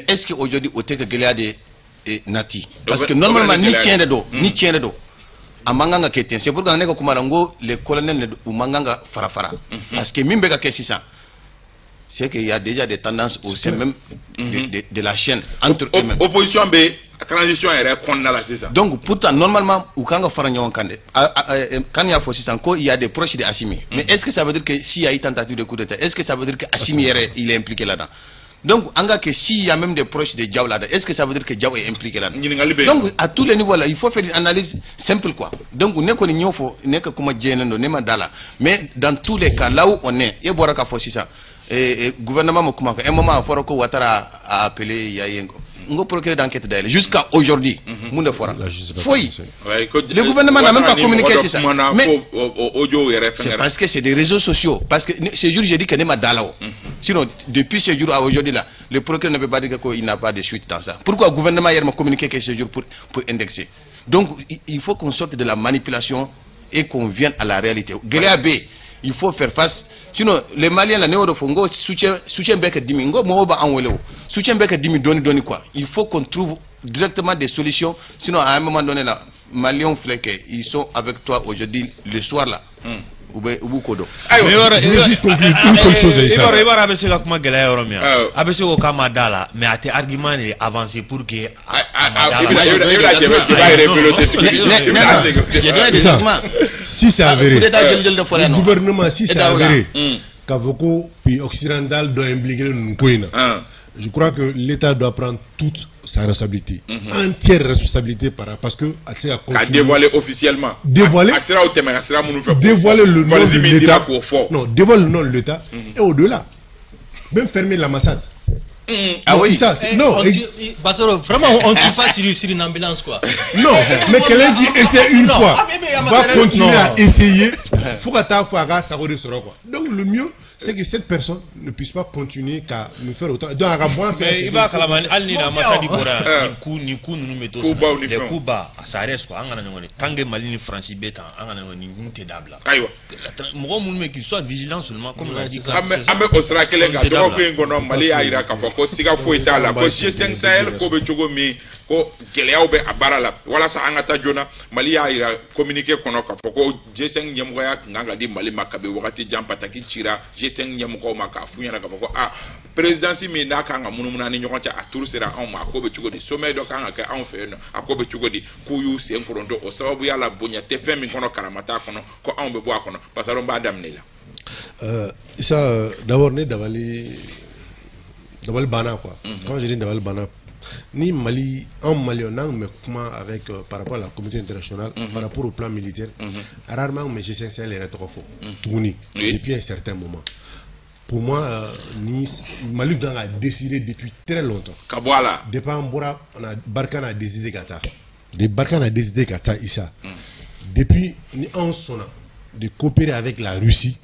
est-ce qu'aujourd'hui, au Teka Gélade est nati? Parce que normalement, ni tient de dos, ni tient de dos. A manganga keten. C'est pourquoi on est comme les colonels ou manganga farafara. Parce que même bega ça, c'est qu'il y a déjà des tendances au sein même de la chaîne entre eux-mêmes. Opposition B, transition est condamnée, c'est ça. Donc pourtant normalement ou quand on quand il y a fausse il y a des proches de Assimi. Mais est-ce que ça veut dire que s'il y a eu tentative de coup d'État, est-ce que ça veut dire que Assimi il est impliqué là-dedans? Donc, s'il y a même des proches de Diaw là-dedans, est-ce que ça veut dire que Diaw est impliqué là-dedans? Donc, à tous les niveaux là, il faut faire une analyse simple quoi. Donc, mais dans tous les cas, là où on est, il y a le gouvernement un moment il Ouattara a appelé Yayengo. On va procurer d'enquête d'ailleurs. Jusqu'à aujourd'hui, le gouvernement n'a même pas communiqué sur ça. Mais c'est parce que c'est des réseaux sociaux. Parce que ce jour, j'ai dit que n'est pas Dalao. Sinon, depuis ce jour à aujourd'hui, là, le procureur ne peut pas dire qu'il n'a pas de suite dans ça. Pourquoi le gouvernement hier m'a communiqué que ce jour pour indexer? Donc, il faut qu'on sorte de la manipulation et qu'on vienne à la réalité. Guéléa B, il faut faire face. Sinon, les Maliens, la néo de Fongo, soutien bec dimingo, moba en soutien bec dimi doni quoi. Il faut qu'on trouve directement des solutions. Sinon, à un moment donné, là, Maliens flequés, ils sont avec toi aujourd'hui, le soir là. Ou kodo. Il va abaisser la kuma gala yoromia. Abaisser au Kamadala, mais à tes arguments avancés pour que. Si c'est avéré, le gouvernement, si c'est avéré, qu'Avoko puis occidental doit impliquer le Nkouina, je crois que l'État doit prendre toute sa responsabilité, entière responsabilité parce que à dévoiler officiellement, dévoiler le nom de l'État, non, dévoiler le nom de l'État et au-delà, même fermer l'ambassade. Ah oui, ça, non, vraiment on ne tue pas sur une ambulance quoi. Non, mais quelqu'un qui essaie une fois va continuer à essayer. Faut qu'attendre ça quoi. Donc le mieux c'est que cette personne ne puisse pas continuer qu'à nous faire autant. Donc à il va kalaman alni na masadi bora ni ku nous mettons les coups bas ça reste quoi angana ngoni tangue malini franci beta angana ngoni nte dabla aywa mo mo me qui soit vigilant seulement comme on a dit ambe osra kele ga do ko ngono mali ayira ka ko siga fo itala ko G5 Sahel ko be jogo mi ko geleaw be abara la wala sa angata jona mali ayira communiquer kono ka ko G5 nyamgo ya nganga di mali makabe wakati jampata ki chira G5 nyamgo maka funyana ka ko présidence mi na ka ngamunumuna ni nyoko cha aturu sera on ma ko be jogo di sommet do ka ngaka on fe no akobe jogo di ku yu se nkorondo o sababu ya la bonya te femi kono karamata kono ko on be bo kono parce que ba damne la ça d'abord né davali bana quoi. Quand je dis davali bana ni Mali en Malionang mais comment avec par rapport à la communauté internationale par rapport au plan militaire rarement mais G5 Sahel est trop fort tourné depuis un certain moment. Pour moi ni Mali a décidé depuis très longtemps. Kabwala depuis Ambora on a Barkhane a décidé Qatar. De Barkhane a décidé Qatar Issa. Depuis ni en sona de coopérer avec la Russie.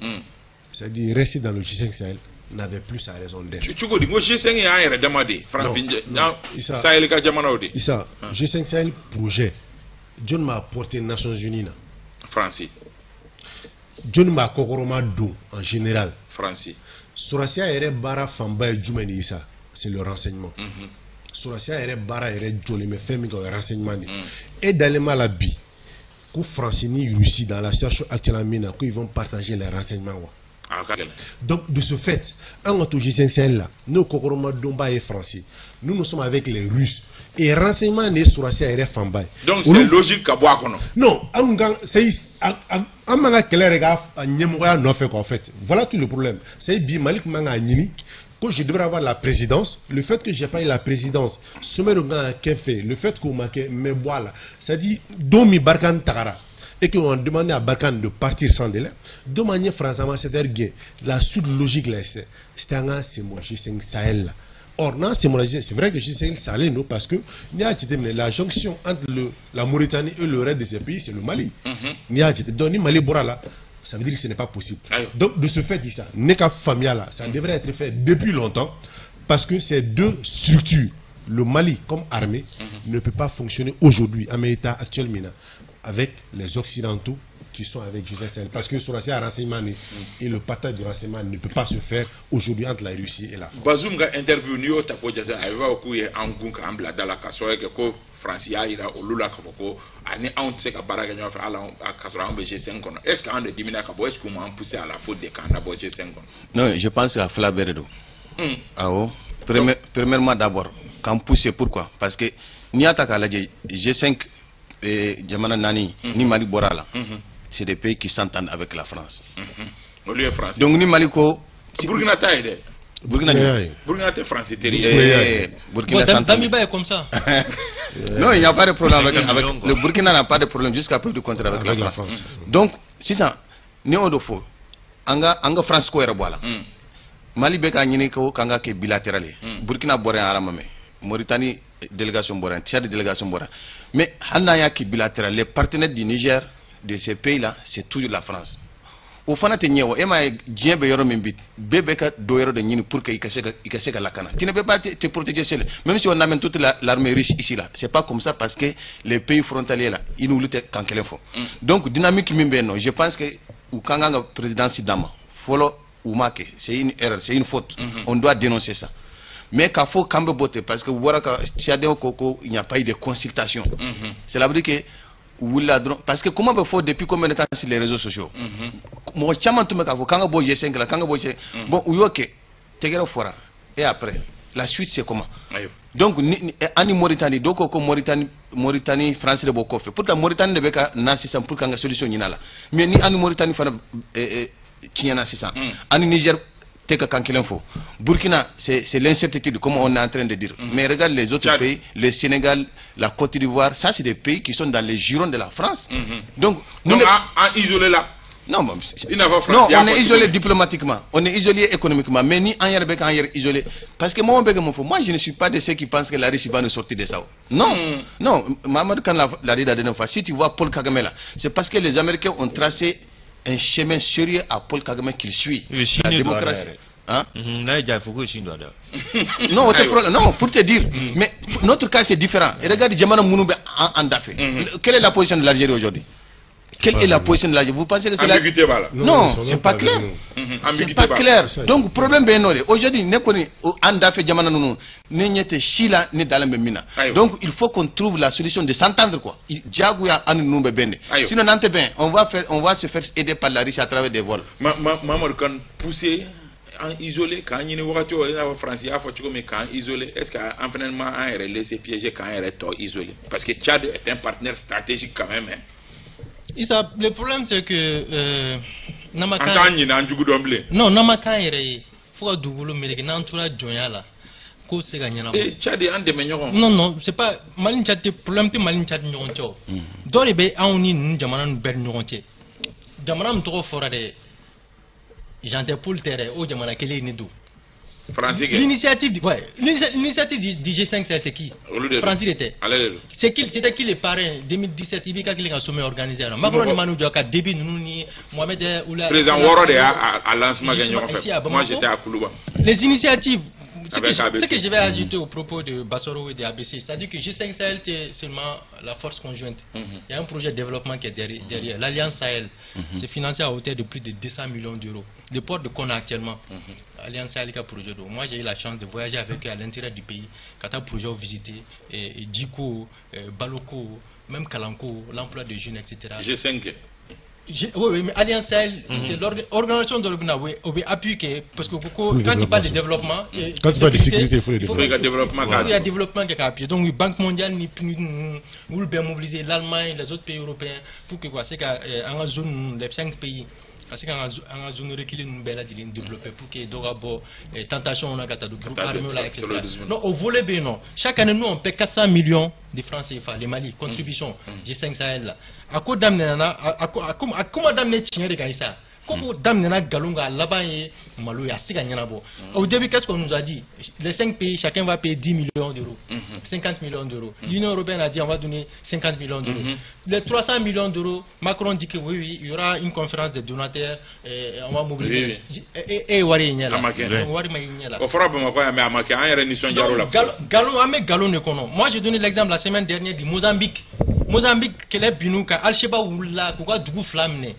C'est-à-dire rester dans le G5 Sahel n'avait plus sa raison d'être. Tu dis moi G5 ya era demandé France Sahel ka jamana odi. Issa G5 Sahel projet John m'a apporté les Nations Unies France. John m'a kokoroma do en général France. Sorasia ere bara famba jumeni Issa c'est le renseignement. Sorasia ere bara ere joli me fait le renseignement et dans les malabis que France ni Russie dans la situation actuelle qu'ils vont partager les renseignements. Donc de ce fait, en G5 Sahel là, nous Kokoroma Domba et français, nous sommes avec les Russes et renseignements ne sur la Fambay. Donc c'est logique qu'à boire qu'on a. Non, c'est un manga clair à Nyemoya non fait qu'en fait. Voilà tout le problème. C'est bien Malik Manga Nini. Quand je devrais avoir la présidence, le fait que j'ai pas eu la présidence, ce le fait qu'on m'a me voilà, ça dit Domi Barkan Tagara. Et qu'on a demandé à Barkhane de partir sans délai, de manière franchement, c'est-à-dire la suite logique là, c'est un G5 Sahel. Or, non, c'est vrai que G5 Sahel, non, parce que la jonction entre la Mauritanie et le reste de ces pays, c'est le Mali. Donc, Mali Borala, ça veut dire que ce n'est pas possible. Donc, de ce fait, ça n'est qu'à familial, ça devrait être fait depuis longtemps, parce que ces deux structures, le Mali comme armée, ne peut pas fonctionner aujourd'hui, à l'état actuel. avec les Occidentaux qui sont avec Joseph Sahel. Parce que sur la renseignement et le partage du renseignement ne peut pas se faire aujourd'hui entre la Russie et la France. Bazoum a intervenu au tapo de Ambla dans la Kassoye que France ira au Lula Kaboko, ani on sait que Baragagnon fait à Kassoran G5. Est-ce qu'on a diminué à Kabo? Est-ce qu'on a poussé à la faute des candidats G5? Non, je pense à Flaberedo. Premièrement d'abord, quand pousser pourquoi? Parce que Niataka la G5 et Djamana Nani, ni Mali Borala. C'est des pays qui s'entendent avec la France. Donc, ni Maliko. Burkina Taïde. Burkina Taïde, France, Burkina Damiba est comme ça. Non, il n'y a pas de problème avec le Burkina n'a pas de problème jusqu'à peu de contrat avec la France. Donc, si ça, Néodofo, Anga France ko voilà. Mali beka nyini ko kanga ke bilatéral. Burkina Boré aramame. Mauritanie délégation Boré, Tchad délégation Boré. Mais Hanaya qui bilatéral, les partenaires du Niger de ces pays-là, c'est toujours la France. Au fond, tu n'es pas bien payeur même bit, bébé ka doyeur de nini pour que il la cana. Tu ne peux pas te protéger seul. Même si on amène toute l'armée riche ici là, c'est pas comme ça parce que les pays frontaliers là, ils nous luttent quand qu'il faut. Donc dynamique non, je pense que ou quand un président Sidama, follow ou marqué, c'est une erreur, c'est une faute. On doit dénoncer ça. Mais qu'il faut quand même voter parce que vous voyez qu'il n'y a pas eu de consultation. Cela veut dire que parce que comment on fait depuis combien de temps sur les réseaux sociaux? Moi, chaman tout me quand on boit G5 là, quand on boit bon, ou ok, t'es fora. Et après, la suite c'est comment? Donc, en Mauritanie, donc Mauritanie, France de beaucoup fait. Pourtant, Mauritanie ne veut pas n'assistant pour qu'on ait solution ni là. Mais ni en Mauritanie, qui en assistant. En Niger, t'es que quand il faut. Burkina, c'est l'incertitude, comme on est en train de dire. Mais regarde les autres pays, le Sénégal, la Côte d'Ivoire, ça c'est des pays qui sont dans les girons de la France. Donc, isolé là. Non, non, on est isolé diplomatiquement, on est isolé économiquement, mais ni en isolé. Parce que moi, je ne suis pas de ceux qui pensent que la Russie va nous sortir de ça. Non, non, Mamadou Khan l'a dit la dernière fois, si tu vois Paul Kagame là, c'est parce que les Américains ont tracé un chemin sérieux à Paul Kagame qu'il suit. La démocratie. Hein? Non, pour te dire. Mais notre cas c'est différent. Et regarde, Djamana Mounoube en Dafé. Quelle est la position de l'Algérie aujourd'hui? Quelle est la position de l'Algérie? Vous pensez que c'est la... Non, c'est pas clair. C'est pas clair. Donc, le problème est aujourd'hui, nous avons fait Djamana Nounou, nous n'avons Chila, ni dans la Memina. Donc, il faut qu'on trouve la solution de s'entendre quoi. Diagouya Anu Noumbe Bende. Sinon, on va se faire aider par la Russie à travers des vols. Maman, quand pousser en isolé, quand il y a une voiture en France, il y a mais quand isolé, est-ce qu'en finalement, on est laissé piéger quand on est isolé? Parce que Tchad est un partenaire stratégique quand même. Le problème c'est que non, Namaka il faut double mais que n'entoura Joyala. Non, non, c'est pas Malin Tchad, problème de Malin Tchad Nyoncho. Dorébé a un Jamanan Bernonche. Jamanam trop fort de J'entends pour le terrain, au Jamana Kele Nidou. L'initiative du G5 c'est qui? Francis était. C'était qui les parrains 2017 il y a un sommet organisé. Macron et Manu Diaka début nous ni Mohamed Oula. Président Warode à lancement gagnant. Moi j'étais à Koulouba. Les initiatives. Ce que je vais ajouter au propos de Bassoro et de ABC, c'est-à-dire que G5 Sahel c'est seulement la force conjointe. Il y a un projet de développement qui est derrière. L'Alliance Sahel, c'est financé à hauteur de plus de 200 millions d'euros. Le port de Kona actuellement, l'Alliance Sahel a projet d'eau. Moi j'ai eu la chance de voyager avec eux à l'intérieur du pays. Quand un projet visité, Djiko, Baloko, même Kalanko, l'emploi de jeunes, etc. G5. Oui, mais Alliance Sahel, c'est l'organisation de l'Organa, oui, appui parce que quand il parle de développement, quand il parle de sécurité, il faut le développement. Il y a développement qui est appuyé. Donc, la Banque mondiale, nous bien mobiliser l'Allemagne, les autres pays européens, pour que c'est qu'en zone, les 5 pays, parce qu'en zone reculée, nous devons développer pour qu'il y ait des tentations, on a des groupes armés, etc. Non, au volet B, non. Chaque année, nous, on paie 400 millions de francs CFA, les Mali, contribution, G5 Sahel là. À quoi d'amener comment d'amener Tchingé Gaïsa? Comment d'amener Galunga là-bas et Maloya, c'est gagné là-bas. Au début, qu'est-ce qu'on nous a dit? Les 5 pays, chacun va payer 10 millions d'euros, 50 millions d'euros. L'Union européenne a dit on va donner 50 millions d'euros. Les 300 millions d'euros, Macron dit que oui, il y aura une conférence de donateurs, on va mobiliser. Et Wari Nyala. Galon ne connaît. Moi, j'ai donné l'exemple la semaine dernière du Mozambique. Mozambique kɛlɛ binu kan Al-Shabaab wulila k'u ka dugu fila minɛ.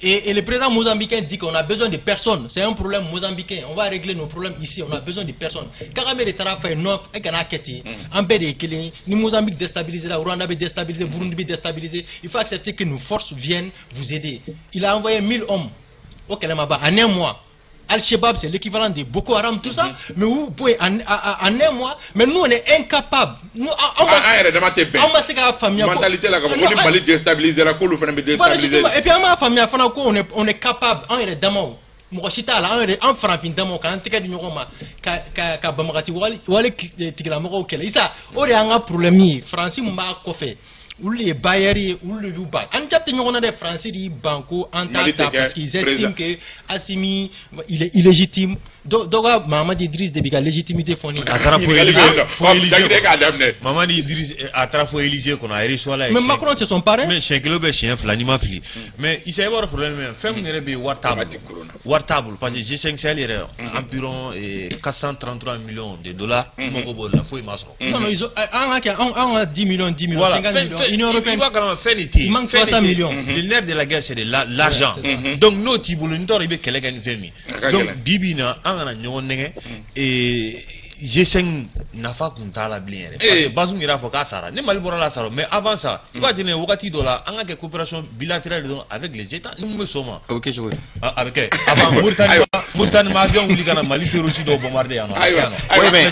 Et le président mozambicain dit qu'on a besoin de personnes. C'est un problème mozambicain. On va régler nos problèmes ici. On a besoin de personnes. Kagame de Tarafa est non, et qu'on a quitté. En paix de Kélé, ni Mozambique déstabilisé, la Rwanda déstabilisé, Burundi déstabilisé. Il faut accepter que nos forces viennent vous aider. Il a envoyé 1000 hommes au Kalamaba en un mois. Al-Shabaab, c'est l'équivalent de Boko Haram, tout ça. Mais vous pouvez en un mois, mais nous on est incapables. Nous, mentalité là, comme on Mali déstabiliser la cour, déstabiliser. Et puis on est capable, on est d'amant. Mokoshita là, on frappine d'amant quand on est du Nyoma, ka Bamarati wale tigla moko kele. Isa, on est un problème. Francis m'a coffé. Ou les Bayeri ou le Luba. En fait, nous avons des Français qui banco en tant parce qu'ils estiment que Assimi il est illégitime. Donc, Mamadi Idriss Déby a légitimité fournie. Mamadi Idriss a trafo éligé qu'on a reçu là. Mais Macron c'est son parrain. Mais chez Globe chien flanima fili. Mais il s'est avoir un problème. Femme ne rebe Wartable parce que G5 Sahel est environ 433 millions de dollars. La foi masro. Non, ils ont 10 millions, 50 millions. Il manque 300 millions. Le nerf de la guerre, c'est de l'argent. Donc, nous, Tiboulundor, il y a donc, Bibina, et G5 n'a pas compté la blinde. Parce que Bazoum ira pour Kassara. Ne mal la Saro. Mais avant ça, tu vas dire, Wakati Dola, on a des coopérations bilatérales avec les États. Nous me sommes. Ok, je vois. Avec avant Mourtani Mavion, on dit qu'on a Mali Ferroci de bombarder. Oui, mais.